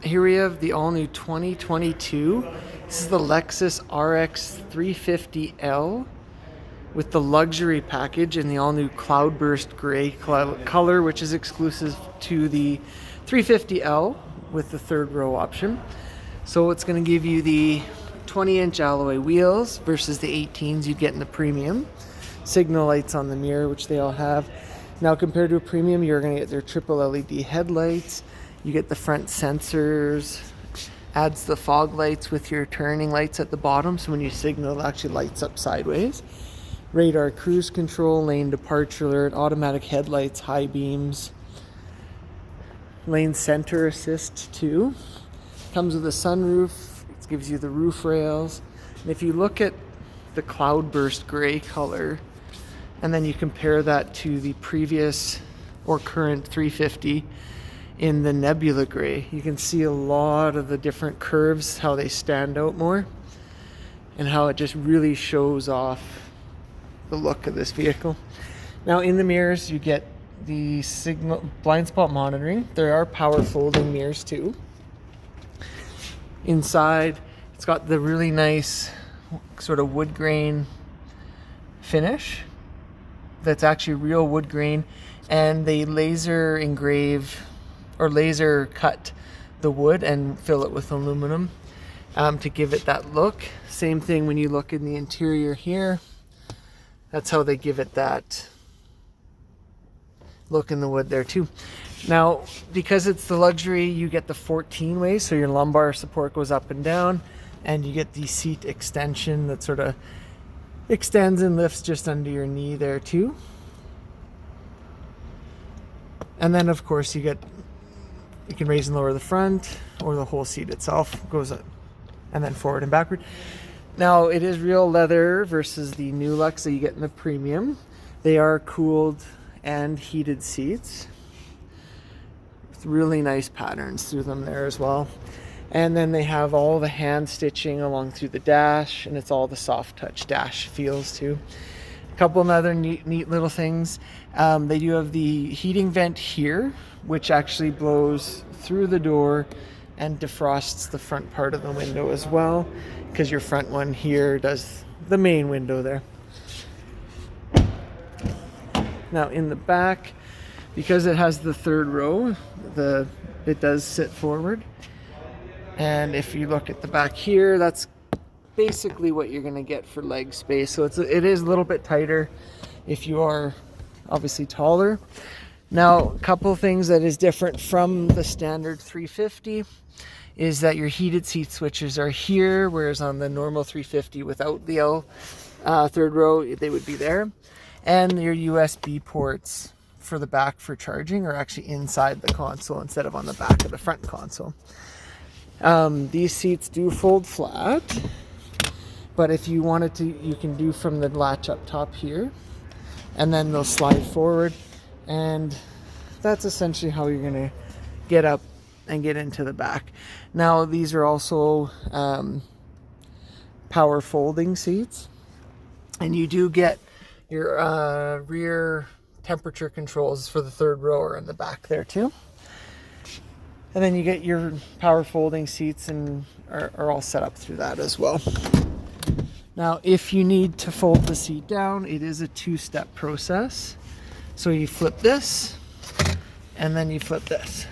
Here we have the all-new 2022. This is the Lexus RX 350L with the luxury package in the all-new Cloudburst gray color, which is exclusive to the 350L with the third row option. So it's going to give you the 20-inch alloy wheels versus the 18s you'd get in the premium. Signal lights on the mirror, which they all have. Now compared to a premium, you're going to get their triple LED headlights. You get the front sensors, adds the fog lights with your turning lights at the bottom, so when you signal it actually lights up sideways. Radar cruise control, lane departure alert, automatic headlights, high beams, lane center assist too. Comes with a sunroof, it gives you the roof rails. And if you look at the Cloudburst gray color, and then you compare that to the previous or current 350 in the Nebula gray, you can see a lot of the different curves, how they stand out more, and how it just really shows off the look of this vehicle. Now in the mirrors, you get the signal blind spot monitoring. There are power folding mirrors too. Inside, it's got the really nice sort of wood grain finish. That's actually real wood grain, and they laser engrave or laser cut the wood and fill it with aluminum to give it that look. Same thing when you look in the interior here. That's how they give it that look in the wood there too. Now, because it's the luxury, you get the 14 way, so your lumbar support goes up and down, and you get the seat extension that sort of extends and lifts just under your knee there too. And then of course you can raise and lower the front, or the whole seat itself goes up and then forward and backward. Now it is real leather versus the new Lux that you get in the premium. They are cooled and heated seats with really nice patterns through them there as well. And then they have all the hand stitching along through the dash, and it's all the soft touch dash feels too. A couple of other neat little things. They do have the heating vent here, which actually blows through the door and defrosts the front part of the window as well, because your front one here does the main window there. Now in the back, because it has the third row, it does sit forward. And if you look at the back here, that's basically what you're going to get for leg space. So it is a little bit tighter if you are obviously taller. Now, a couple of things that is different from the standard 350 is that your heated seat switches are here, whereas on the normal 350 without the third row, they would be there. And your USB ports for the back for charging are actually inside the console instead of on the back of the front console. These seats do fold flat, but if you wanted to, you can do from the latch up top here, and then they'll slide forward, and that's essentially how you're going to get up and get into the back. Now these are also power folding seats, and you do get your rear temperature controls for the third row are in the back there too. And then you get your power folding seats and are all set up through that as well. Now, if you need to fold the seat down, it is a two-step process. So you flip this, and then you flip this.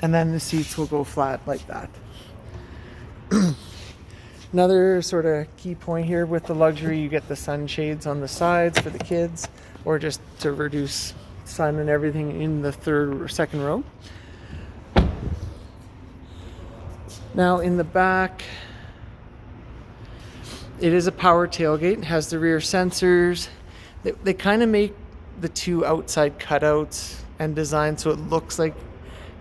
And then the seats will go flat like that. Another sort of key point here with the luxury, you get the sunshades on the sides for the kids, or just to reduce sun and everything in the third or second row. Now in the back, it is a power tailgate. It has the rear sensors. They kind of make the two outside cutouts and design so it looks like,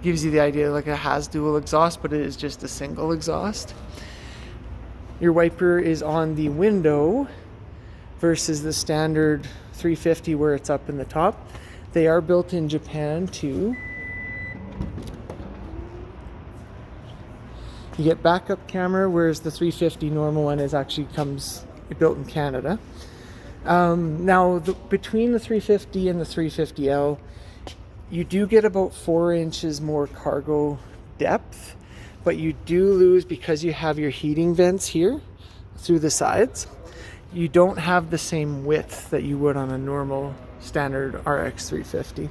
gives you the idea like it has dual exhaust, but it is just a single exhaust. Your wiper is on the window versus the standard 350 where it's up in the top. They are built in Japan too. You get backup camera, whereas the 350 normal one is actually comes built in Canada. Now, between the 350 and the 350L, you do get about 4 inches more cargo depth, but you do lose, because you have your heating vents here through the sides, you don't have the same width that you would on a normal standard RX 350.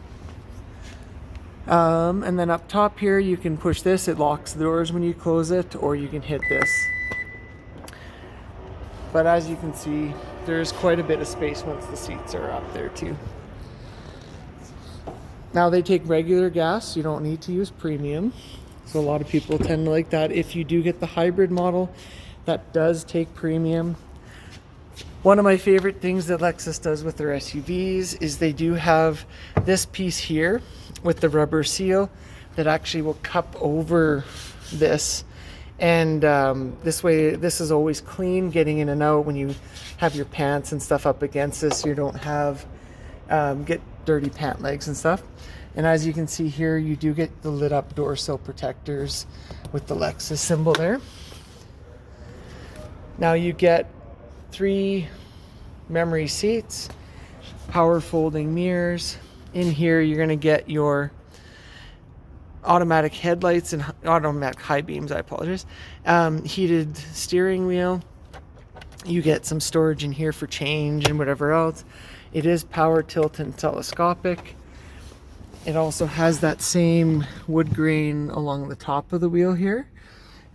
And then up top here, you can push this. It locks the doors when you close it, or you can hit this. But as you can see, there's quite a bit of space once the seats are up there too. Now they take regular gas, you don't need to use premium. So a lot of people tend to like that. If you do get the hybrid model, that does take premium. One of my favorite things that Lexus does with their SUVs is they do have this piece here with the rubber seal that actually will cup over this. And this way, this is always clean getting in and out when you have your pants and stuff up against this. You don't have get dirty pant legs and stuff. And as you can see here, you do get the lit up door sill protectors with the Lexus symbol there. Now you get 3 memory seats, power folding mirrors. In here, you're gonna get your automatic headlights and automatic high beams, I apologize. Heated steering wheel. You get some storage in here for change and whatever else. It is power tilt and telescopic. It also has that same wood grain along the top of the wheel here,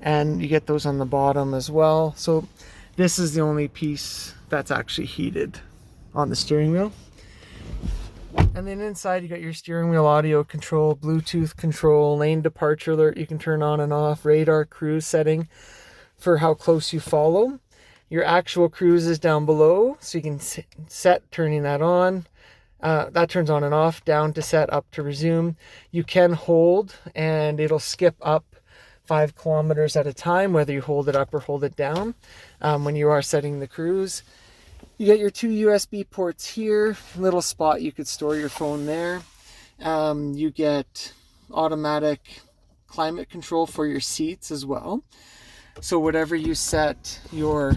and you get those on the bottom as well. So this is the only piece that's actually heated on the steering wheel. And then inside you got your steering wheel audio control, Bluetooth control, lane departure alert you can turn on and off, radar cruise setting for how close you follow. Your actual cruise is down below, so you can set turning that on. That turns on and off, down to set, up to resume. You can hold and it'll skip up 5 kilometers at a time, whether you hold it up or hold it down when you are setting the cruise. You get your 2 USB ports here, little spot you could store your phone there. You get automatic climate control for your seats as well. So whatever you set your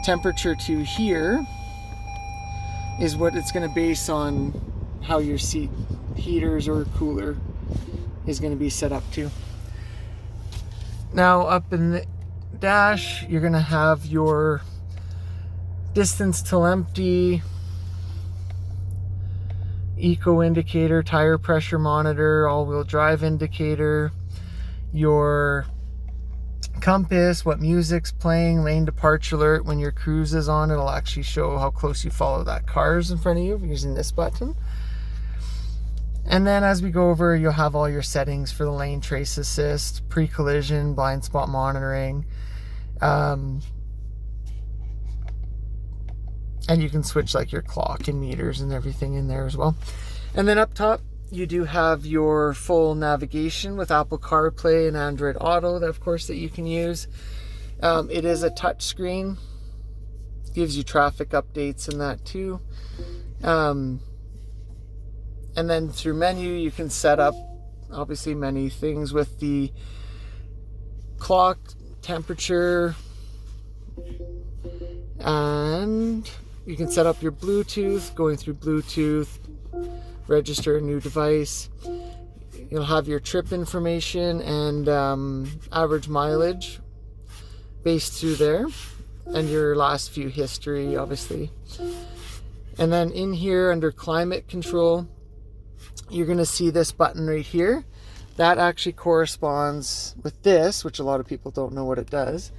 temperature to here is what it's going to base on how your seat heaters or cooler is going to be set up to. Now up in the dash, you're going to have your distance till empty, eco indicator, tire pressure monitor, all-wheel drive indicator, your compass, what music's playing, lane departure alert. When your cruise is on, it'll actually show how close you follow that car's in front of you using this button. And then as we go over, you'll have all your settings for the lane trace assist, pre-collision, blind spot monitoring, and you can switch like your clock and meters and everything in there as well. And then up top, you do have your full navigation with Apple CarPlay and Android Auto, that of course that you can use. It is a touch screen, gives you traffic updates and that too. And then through menu, you can set up obviously many things with the clock, temperature, and you can set up your Bluetooth, going through Bluetooth, register a new device. You'll have your trip information and average mileage based through there, and your last few history, obviously. And then in here under climate control, you're going to see this button right here. That actually corresponds with this, which a lot of people don't know what it does.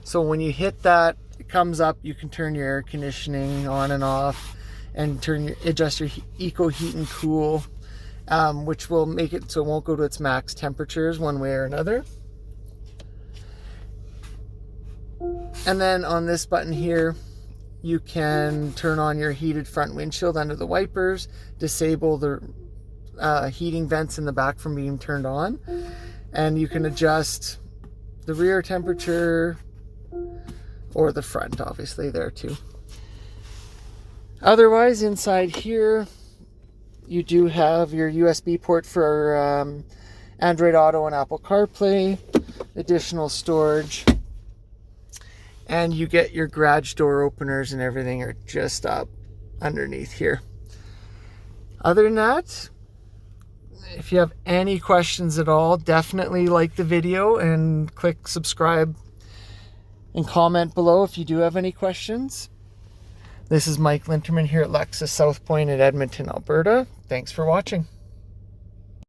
So when you hit that, it comes up, you can turn your air conditioning on and off and adjust your eco heat and cool, which will make it so it won't go to its max temperatures one way or another. And then on this button here, you can turn on your heated front windshield under the wipers, disable the heating vents in the back from being turned on, and you can adjust the rear temperature or the front, obviously, there too. Otherwise, inside here, you do have your USB port for Android Auto and Apple CarPlay, additional storage. And you get your garage door openers and everything are just up underneath here. Other than that, if you have any questions at all, definitely like the video and click subscribe and comment below if you do have any questions. This is Mike Linterman here at Lexus South Pointe in Edmonton, Alberta. Thanks for watching.